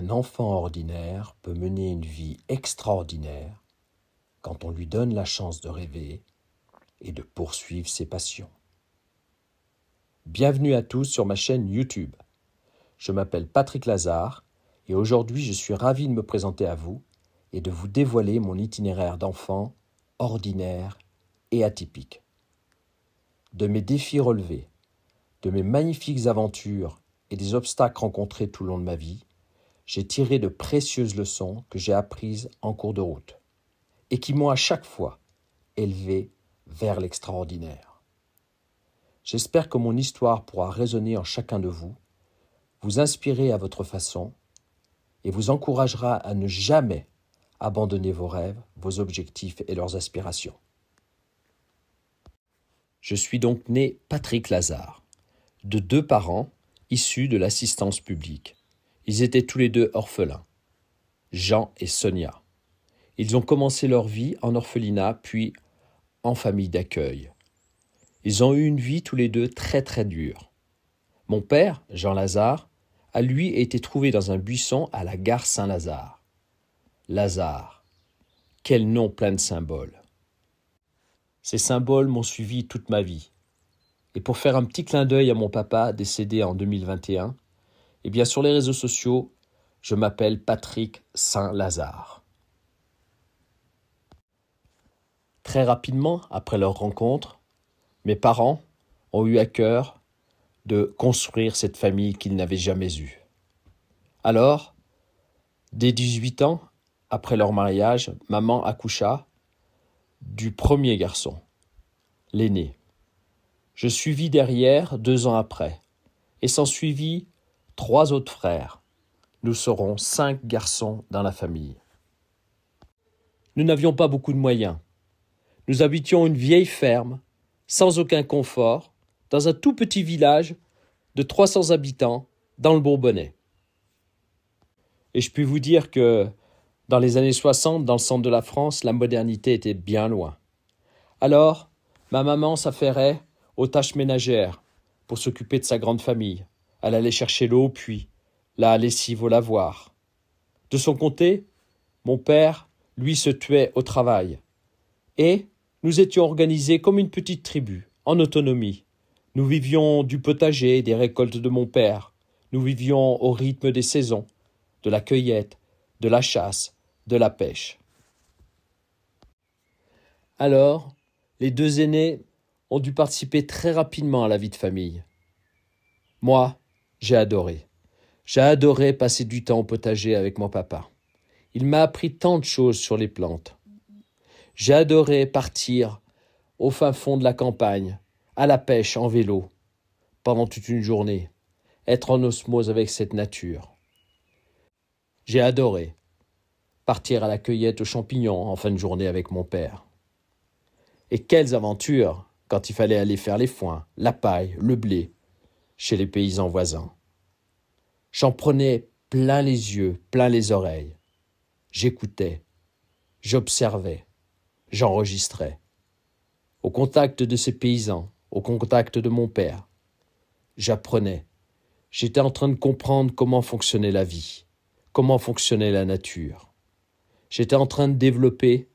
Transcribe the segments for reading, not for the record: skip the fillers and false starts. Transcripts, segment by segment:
Un enfant ordinaire peut mener une vie extraordinaire quand on lui donne la chance de rêver et de poursuivre ses passions. Bienvenue à tous sur ma chaîne YouTube. Je m'appelle Patrick Lazare et aujourd'hui je suis ravi de me présenter à vous et de vous dévoiler mon itinéraire d'enfant ordinaire et atypique. De mes défis relevés, de mes magnifiques aventures et des obstacles rencontrés tout le long de ma vie, j'ai tiré de précieuses leçons que j'ai apprises en cours de route et qui m'ont à chaque fois élevé vers l'extraordinaire. J'espère que mon histoire pourra résonner en chacun de vous, vous inspirer à votre façon et vous encouragera à ne jamais abandonner vos rêves, vos objectifs et leurs aspirations. Je suis donc né Patrick Lazare, de 2 parents issus de l'assistance publique. Ils étaient tous les 2 orphelins, Jean et Sonia. Ils ont commencé leur vie en orphelinat, puis en famille d'accueil. Ils ont eu une vie tous les 2 très très dure. Mon père, Jean Lazare, a lui été trouvé dans un buisson à la gare Saint-Lazare. Lazare, quel nom plein de symboles. Ces symboles m'ont suivi toute ma vie. Et pour faire un petit clin d'œil à mon papa décédé en 2021, eh bien sur les réseaux sociaux, je m'appelle Patrick Saint-Lazare. Très rapidement, après leur rencontre, mes parents ont eu à cœur de construire cette famille qu'ils n'avaient jamais eue. Alors, dès 18 ans, après leur mariage, maman accoucha du premier garçon, l'aîné. Je suivis derrière 2 ans après, et s'ensuivit 3 autres frères. Nous serons 5 garçons dans la famille. Nous n'avions pas beaucoup de moyens. Nous habitions une vieille ferme, sans aucun confort, dans un tout petit village de 300 habitants, dans le Bourbonnais. Et je puis vous dire que, dans les années 60, dans le centre de la France, la modernité était bien loin. Alors, ma maman s'affairait aux tâches ménagères pour s'occuper de sa grande famille. Elle allait chercher l'eau au puits, la lessive au lavoir. De son côté, mon père, lui, se tuait au travail. Et nous étions organisés comme une petite tribu, en autonomie. Nous vivions du potager, des récoltes de mon père. Nous vivions au rythme des saisons, de la cueillette, de la chasse, de la pêche. Alors, les 2 aînés ont dû participer très rapidement à la vie de famille. Moi, j'ai adoré. J'ai adoré passer du temps au potager avec mon papa. Il m'a appris tant de choses sur les plantes. J'ai adoré partir au fin fond de la campagne, à la pêche en vélo, pendant toute une journée, être en osmose avec cette nature. J'ai adoré partir à la cueillette aux champignons en fin de journée avec mon père. Et quelles aventures quand il fallait aller faire les foins, la paille, le blé, chez les paysans voisins. J'en prenais plein les yeux, plein les oreilles. J'écoutais, j'observais, j'enregistrais. Au contact de ces paysans, au contact de mon père, j'apprenais. J'étais en train de comprendre comment fonctionnait la vie, comment fonctionnait la nature. J'étais en train de développer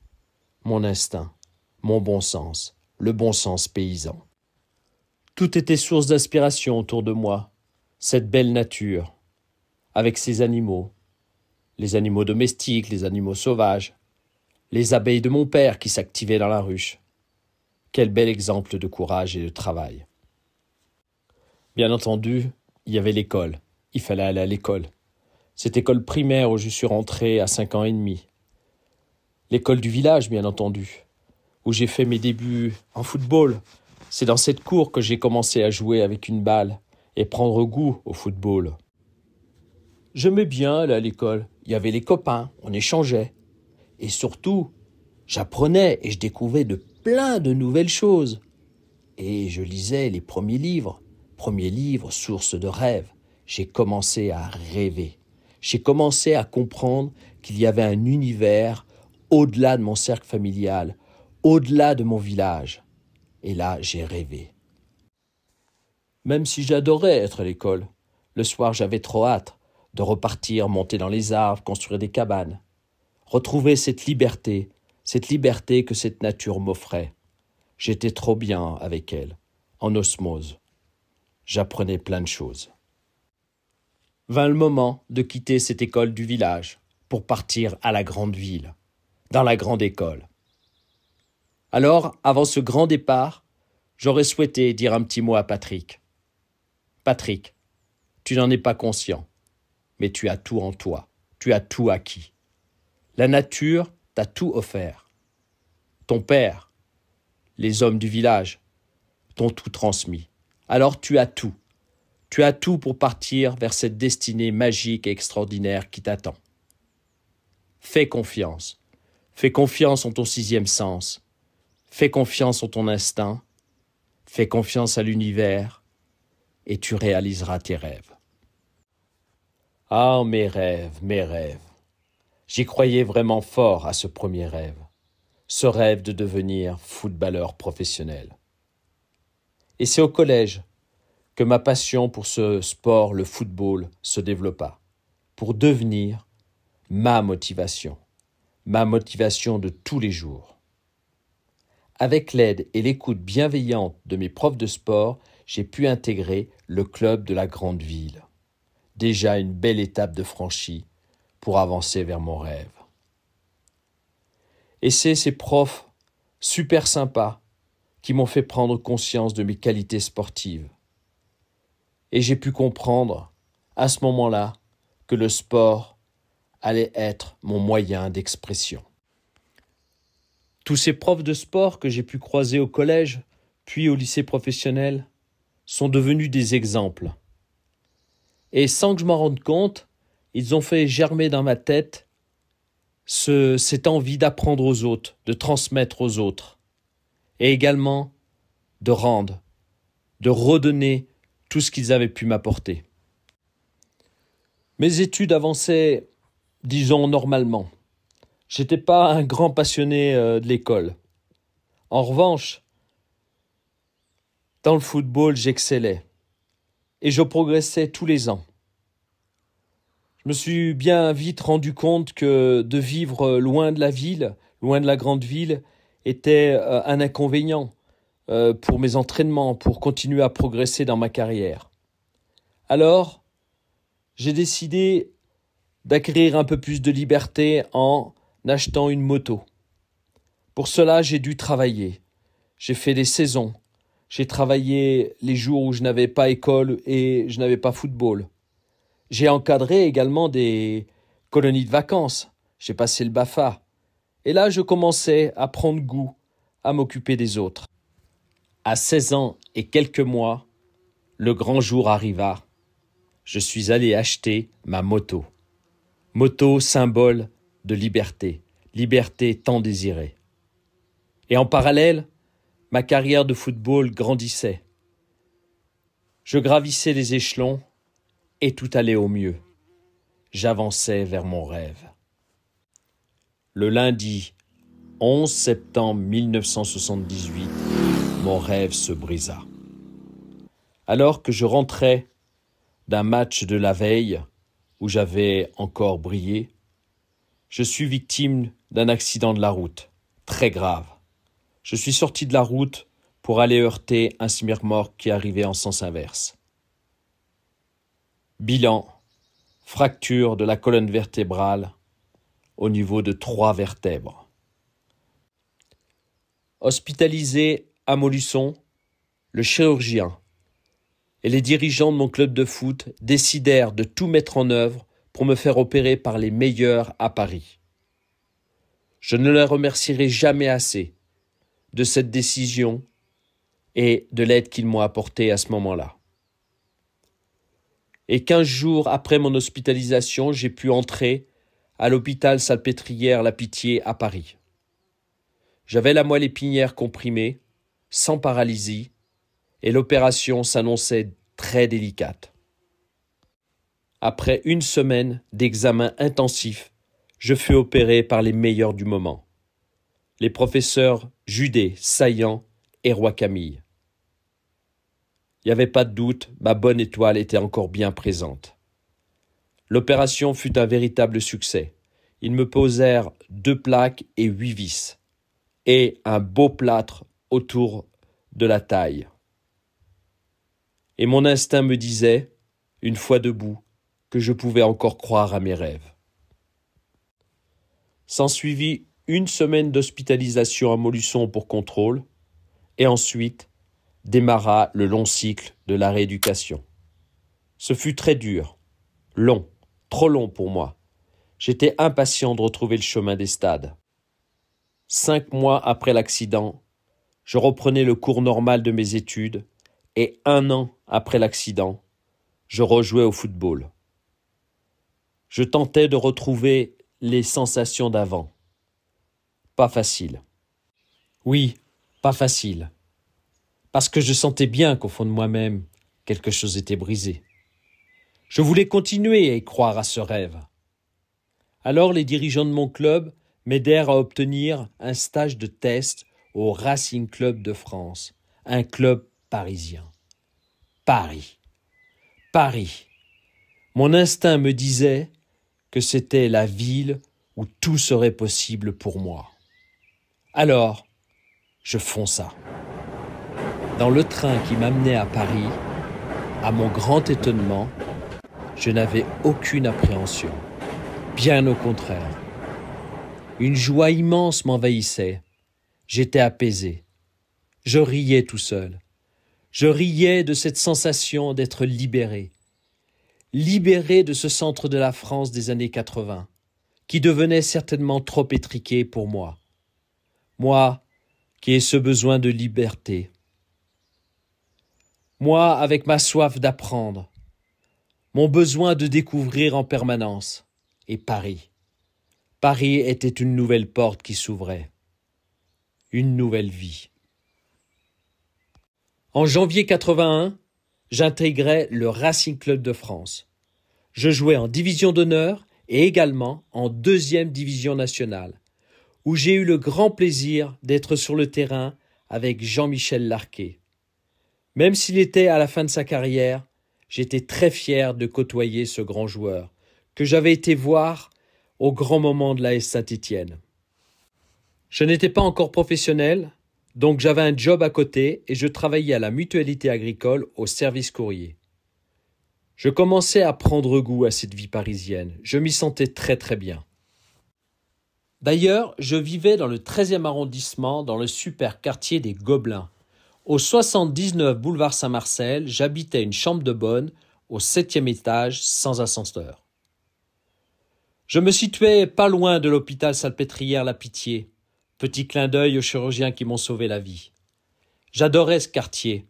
mon instinct, mon bon sens, le bon sens paysan. Tout était source d'inspiration autour de moi, cette belle nature, avec ses animaux, les animaux domestiques, les animaux sauvages, les abeilles de mon père qui s'activaient dans la ruche. Quel bel exemple de courage et de travail. Bien entendu, il y avait l'école. Il fallait aller à l'école. Cette école primaire où je suis rentré à 5 ans et demi. L'école du village, bien entendu, où j'ai fait mes débuts en football. C'est dans cette cour que j'ai commencé à jouer avec une balle et prendre goût au football. J'aimais bien aller à l'école. Il y avait les copains, on échangeait. Et surtout, j'apprenais et je découvrais plein de nouvelles choses. Et je lisais les premiers livres, source de rêves. J'ai commencé à rêver. J'ai commencé à comprendre qu'il y avait un univers au-delà de mon cercle familial, au-delà de mon village. Et là, j'ai rêvé. Même si j'adorais être à l'école, le soir, j'avais trop hâte de repartir, monter dans les arbres, construire des cabanes. Retrouver cette liberté que cette nature m'offrait. J'étais trop bien avec elle, en osmose. J'apprenais plein de choses. Vint le moment de quitter cette école du village pour partir à la grande ville, dans la grande école. Alors, avant ce grand départ, j'aurais souhaité dire un petit mot à Patrick. Patrick, tu n'en es pas conscient, mais tu as tout en toi, tu as tout acquis. La nature t'a tout offert. Ton père, les hommes du village, t'ont tout transmis. Alors tu as tout. Tu as tout pour partir vers cette destinée magique et extraordinaire qui t'attend. Fais confiance. Fais confiance en ton sixième sens. Fais confiance en ton instinct. Fais confiance à l'univers et tu réaliseras tes rêves. Ah, mes rêves, mes rêves. J'y croyais vraiment fort à ce premier rêve. Ce rêve de devenir footballeur professionnel. Et c'est au collège que ma passion pour ce sport, le football, se développa, pour devenir ma motivation de tous les jours. Avec l'aide et l'écoute bienveillante de mes profs de sport, j'ai pu intégrer le club de la grande ville. Déjà une belle étape de franchie pour avancer vers mon rêve. Et c'est ces profs super sympas qui m'ont fait prendre conscience de mes qualités sportives. Et j'ai pu comprendre, à ce moment-là, que le sport allait être mon moyen d'expression. Tous ces profs de sport que j'ai pu croiser au collège, puis au lycée professionnel, sont devenus des exemples. Et sans que je m'en rende compte, ils ont fait germer dans ma tête cette envie d'apprendre aux autres, de transmettre aux autres, et également de rendre, de redonner tout ce qu'ils avaient pu m'apporter. Mes études avançaient, disons, normalement. J'étais pas un grand passionné de l'école. En revanche, dans le football, j'excellais. Et je progressais tous les ans. Je me suis bien vite rendu compte que de vivre loin de la ville, loin de la grande ville, était un inconvénient pour mes entraînements, pour continuer à progresser dans ma carrière. Alors, j'ai décidé d'acquérir un peu plus de liberté en achetant une moto. Pour cela, j'ai dû travailler. J'ai fait des saisons. J'ai travaillé les jours où je n'avais pas école et je n'avais pas football. J'ai encadré également des colonies de vacances. J'ai passé le BAFA. Et là, je commençais à prendre goût à m'occuper des autres. À 16 ans et quelques mois, le grand jour arriva. Je suis allé acheter ma moto. Moto symbole de liberté, liberté tant désirée. Et en parallèle, ma carrière de football grandissait. Je gravissais les échelons et tout allait au mieux. J'avançais vers mon rêve. Le lundi 11 septembre 1978, mon rêve se brisa. Alors que je rentrais d'un match de la veille où j'avais encore brillé, je suis victime d'un accident de la route, très grave. Je suis sorti de la route pour aller heurter un semi-remorque qui arrivait en sens inverse. Bilan, fracture de la colonne vertébrale au niveau de 3 vertèbres. Hospitalisé à Montluçon, le chirurgien et les dirigeants de mon club de foot décidèrent de tout mettre en œuvre pour me faire opérer par les meilleurs à Paris. Je ne les remercierai jamais assez de cette décision et de l'aide qu'ils m'ont apportée à ce moment-là. Et 15 jours après mon hospitalisation, j'ai pu entrer à l'hôpital Salpêtrière-La Pitié à Paris. J'avais la moelle épinière comprimée, sans paralysie, et l'opération s'annonçait très délicate. Après 1 semaine d'examens intensifs, je fus opéré par les meilleurs du moment. Les professeurs Judet, Saillant et Roy Camille. Il n'y avait pas de doute, ma bonne étoile était encore bien présente. L'opération fut un véritable succès. Ils me posèrent 2 plaques et 8 vis, et un beau plâtre autour de la taille. Et mon instinct me disait, une fois debout, que je pouvais encore croire à mes rêves. S'ensuivit 1 semaine d'hospitalisation à Montluçon pour contrôle, et ensuite démarra le long cycle de la rééducation. Ce fut très dur, long, trop long pour moi. J'étais impatient de retrouver le chemin des stades. 5 mois après l'accident, je reprenais le cours normal de mes études, et 1 an après l'accident, je rejouais au football. Je tentais de retrouver les sensations d'avant. Pas facile. Oui, pas facile. Parce que je sentais bien qu'au fond de moi-même, quelque chose était brisé. Je voulais continuer à y croire à ce rêve. Alors les dirigeants de mon club m'aidèrent à obtenir un stage de test au Racing Club de France, un club parisien. Paris. Paris. Mon instinct me disait que c'était la ville où tout serait possible pour moi. Alors, je fonça. Dans le train qui m'amenait à Paris, à mon grand étonnement, je n'avais aucune appréhension. Bien au contraire. Une joie immense m'envahissait. J'étais apaisé. Je riais tout seul. Je riais de cette sensation d'être libéré. Libéré de ce centre de la France des années 80, qui devenait certainement trop étriqué pour moi. Moi, qui ai ce besoin de liberté. Moi, avec ma soif d'apprendre, mon besoin de découvrir en permanence. Et Paris. Paris était une nouvelle porte qui s'ouvrait. Une nouvelle vie. En janvier 81, j'intégrais le Racing Club de France. Je jouais en division d'honneur et également en 2e division nationale, où j'ai eu le grand plaisir d'être sur le terrain avec Jean-Michel Larquet. Même s'il était à la fin de sa carrière, j'étais très fier de côtoyer ce grand joueur, que j'avais été voir au grand moment de l'AS Saint-Étienne. Je n'étais pas encore professionnel, donc j'avais un job à côté et je travaillais à la mutualité agricole au service courrier. Je commençais à prendre goût à cette vie parisienne. Je m'y sentais très très bien. D'ailleurs, je vivais dans le 13e arrondissement, dans le super quartier des Gobelins. Au 79 boulevard Saint-Marcel, j'habitais une chambre de bonne au 7e étage sans ascenseur. Je me situais pas loin de l'hôpital Salpêtrière La Pitié. Petit clin d'œil aux chirurgiens qui m'ont sauvé la vie. J'adorais ce quartier,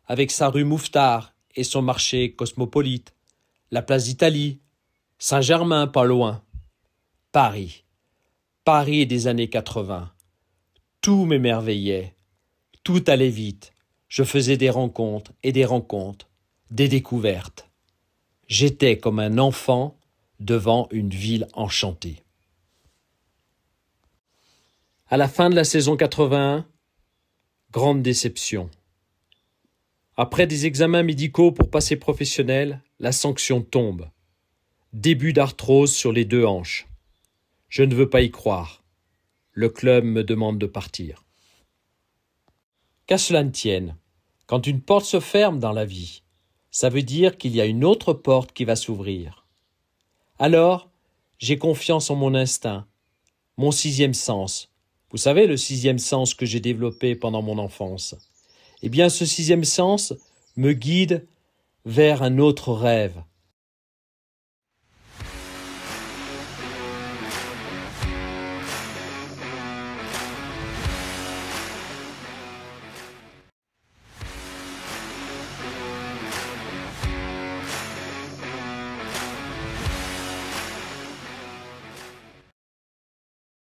avec sa rue Mouffetard et son marché cosmopolite, la place d'Italie, Saint-Germain pas loin. Paris. Paris des années 80. Tout m'émerveillait. Tout allait vite. Je faisais des rencontres, des découvertes. J'étais comme un enfant devant une ville enchantée. À la fin de la saison 81, grande déception. Après des examens médicaux pour passer professionnel, la sanction tombe. Début d'arthrose sur les 2 hanches. Je ne veux pas y croire. Le club me demande de partir. Qu'à cela ne tienne, quand une porte se ferme dans la vie, ça veut dire qu'il y a une autre porte qui va s'ouvrir. Alors, j'ai confiance en mon instinct, mon 6e sens. Vous savez, le 6e sens que j'ai développé pendant mon enfance. Eh bien, ce 6e sens me guide vers un autre rêve,